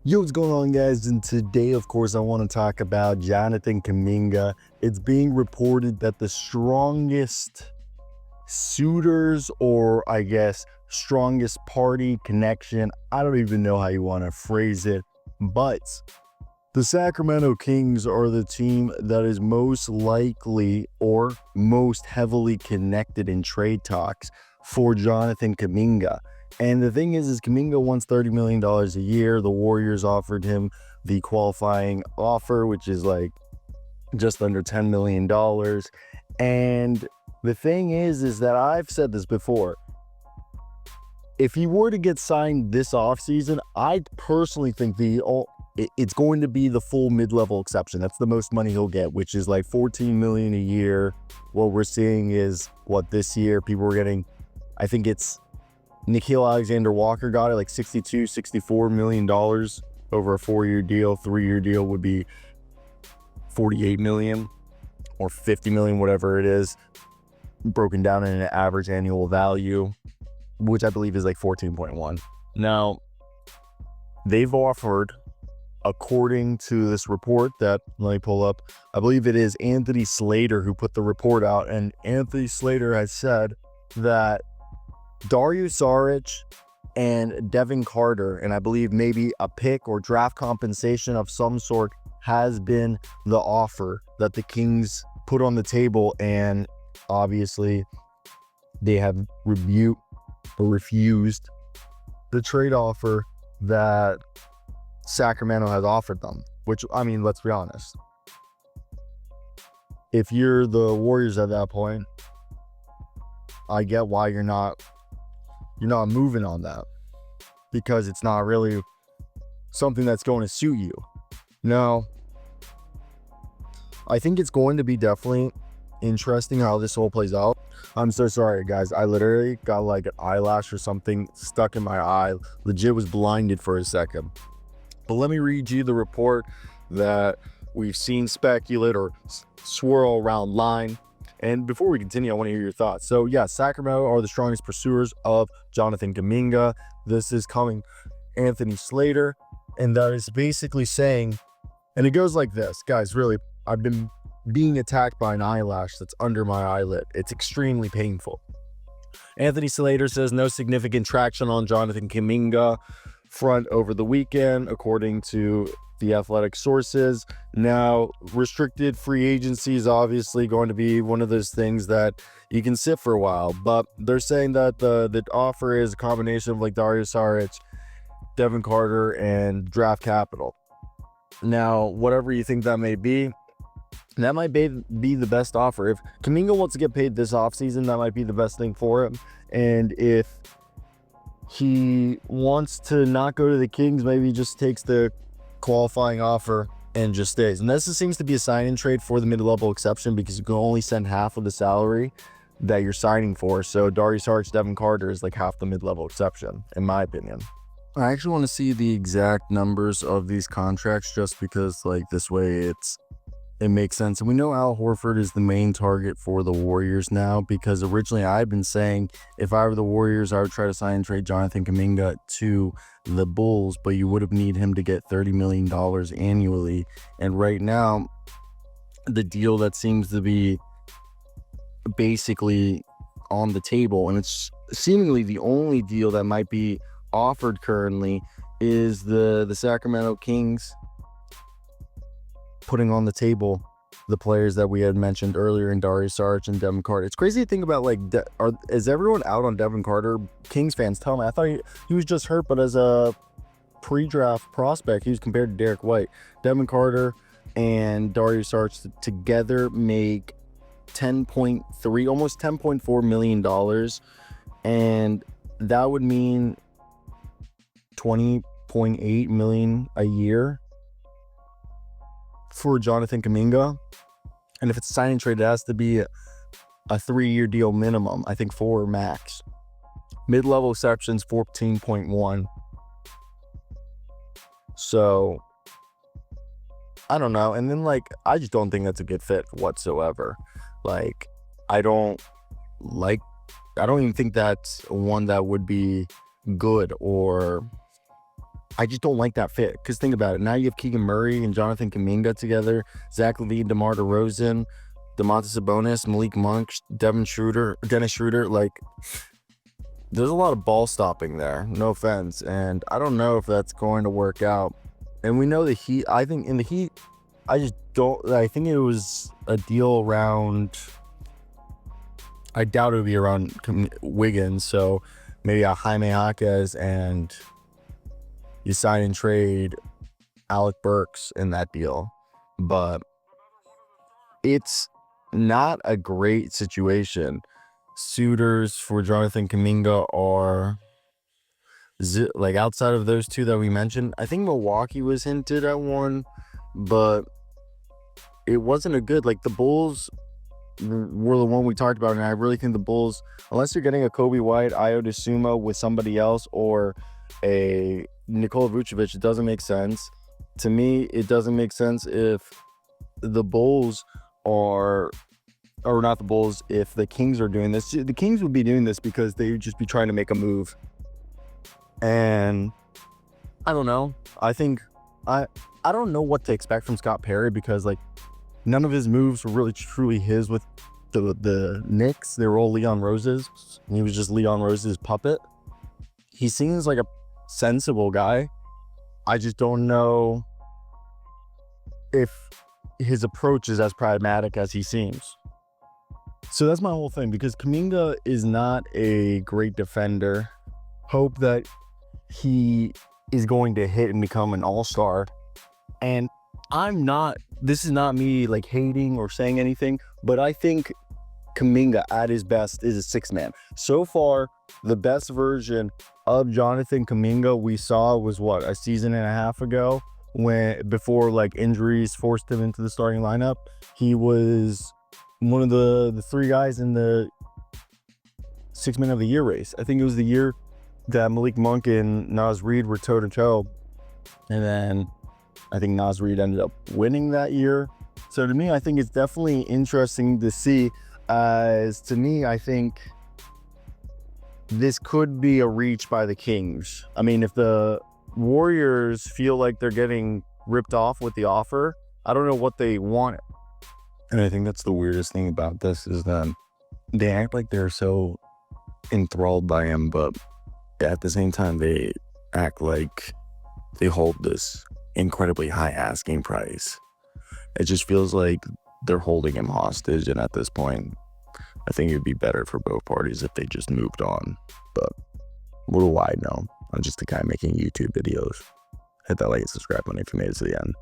Yo, what's going on, guys? And today, of course, I want to talk about Jonathan Kuminga. It's being reported that the strongest suitors, or I guess strongest party connection, I don't even know how you want to phrase it, but the Sacramento Kings are the team that is most likely or most heavily connected in trade talks for Jonathan Kuminga. And the thing is Kuminga wants $30 million a year. The Warriors offered him the qualifying offer, which is like just under $10 million. And the thing is that I've said this before. If he were to get signed this offseason, I personally think it's going to be the full mid-level exception. That's the most money he'll get, which is like $14 million a year. What we're seeing is what this year people were getting, I think it's Nickeil Alexander-Walker got it like $64 million over a 4-year deal. 3-year deal would be $48 million or $50 million, whatever it is, broken down in an average annual value, which I believe is like 14.1. Now, they've offered, according to this report that, let me pull up, I believe it is Anthony Slater who put the report out, and Anthony Slater has said that Dario Šarić and Devin Carter, and I believe maybe a pick or draft compensation of some sort, has been the offer that the Kings put on the table, and obviously they have refused the trade offer that Sacramento has offered them, which, I mean, let's be honest. If you're the Warriors at that point, I get why you're not moving on that, because it's not really something that's going to suit you. Now, I think it's going to be definitely interesting how this all plays out. I'm so sorry, guys. I literally got like an eyelash or something stuck in my eye. Legit was blinded for a second. But let me read you the report that we've seen speculate or swirl around line. And before we continue, I want to hear your thoughts. So yeah, Sacramento are the strongest pursuers of Jonathan Kuminga. This is coming Anthony Slater, and that is basically saying, and it goes like this, guys, really, I've been being attacked by an eyelash that's under my eyelid. It's extremely painful. Anthony Slater says no significant traction on Jonathan Kuminga front over the weekend, according to the Athletic sources. Now, restricted free agency is obviously going to be one of those things that you can sit for a while, but they're saying that the offer is a combination of like Dario Šarić, Devin Carter, and draft capital. Now, whatever you think that may be, that might be the best offer. If Kuminga wants to get paid this offseason, that might be the best thing for him. And if he wants to not go to the Kings, maybe he just takes the qualifying offer and just stays. And this seems to be a sign-in trade for the mid-level exception, because you can only send half of the salary that you're signing for. So Dario Šarić, Devin Carter is like half the mid-level exception, in my opinion. I actually want to see the exact numbers of these contracts, just because like this way it makes sense. And we know Al Horford is the main target for the Warriors now, because originally I've been saying if I were the Warriors, I would try to sign and trade Jonathan Kuminga to the Bulls, but you would have need him to get $30 million annually. And right now, the deal that seems to be basically on the table, and it's seemingly the only deal that might be offered currently, is the Sacramento Kings putting on the table the players that we had mentioned earlier in Dario Šarić and Devin Carter. It's crazy to think about, like, is everyone out on Devin Carter? Kings fans, tell me. I thought he was just hurt, but as a pre-draft prospect, he was compared to Derek White. Devin Carter and Dario Šarić together make almost $10.4 million, and that would mean $20.8 million a year for Jonathan Kuminga. And if it's a sign and trade, it has to be a 3-year deal minimum. I think 4 max. Mid-level exceptions 14.1. So I don't know. And then, like, I just don't think that's a good fit whatsoever. Like, I don't even think that's one that would be good, or I just don't like that fit. Because think about it. Now you have Keegan Murray and Jonathan Kuminga together, Zach LaVine, DeMar DeRozan, Domantas Sabonis, Malik Monk, Dennis Schroeder. Like, there's a lot of ball stopping there. No offense. And I don't know if that's going to work out. And we know the Heat. I think in the Heat, I think it was a deal around, I doubt it would be around Wiggins. So maybe a Jaime Jaquez, and you sign and trade Alec Burks in that deal. But it's not a great situation. Suitors for Jonathan Kuminga are, like, outside of those two that we mentioned, I think Milwaukee was hinted at one, but it wasn't a good, like, the Bulls were the one we talked about, and I really think the Bulls, unless you're getting a Kobe White, Ayo Dosunmu with somebody else, or a Nikola Vucevic, it doesn't make sense. To me, it doesn't make sense if the Bulls are, or not the Bulls, if the Kings are doing this. The Kings would be doing this because they would just be trying to make a move. And I don't know. I think I don't know what to expect from Scott Perry, because like none of his moves were really truly his with the Knicks. They were all Leon Rose's. And he was just Leon Rose's puppet. He seems like a sensible guy. I just don't know if his approach is as pragmatic as he seems. So that's my whole thing, because Kuminga is not a great defender. Hope that he is going to hit and become an all-star. And this is not me like hating or saying anything, but I think Kuminga at his best is a six-man. So far, the best version of Jonathan Kuminga we saw was what, a season and a half ago, before like injuries forced him into the starting lineup. He was one of the three guys in the six-man of the year race. I think it was the year that Malik Monk and Naz Reid were toe-to-toe, and then I think Naz Reid ended up winning that year. So to me, I think it's definitely interesting to see, as to me, I think this could be a reach by the Kings. I mean, if the Warriors feel like they're getting ripped off with the offer, I don't know what they want. And I think that's the weirdest thing about this, is that they act like they're so enthralled by him, but at the same time, they act like they hold this incredibly high asking price. It just feels like they're holding him hostage, and at this point, I think it'd be better for both parties if they just moved on. But what do I know? I'm just a guy making YouTube videos. Hit that like and subscribe button if you made it to the end.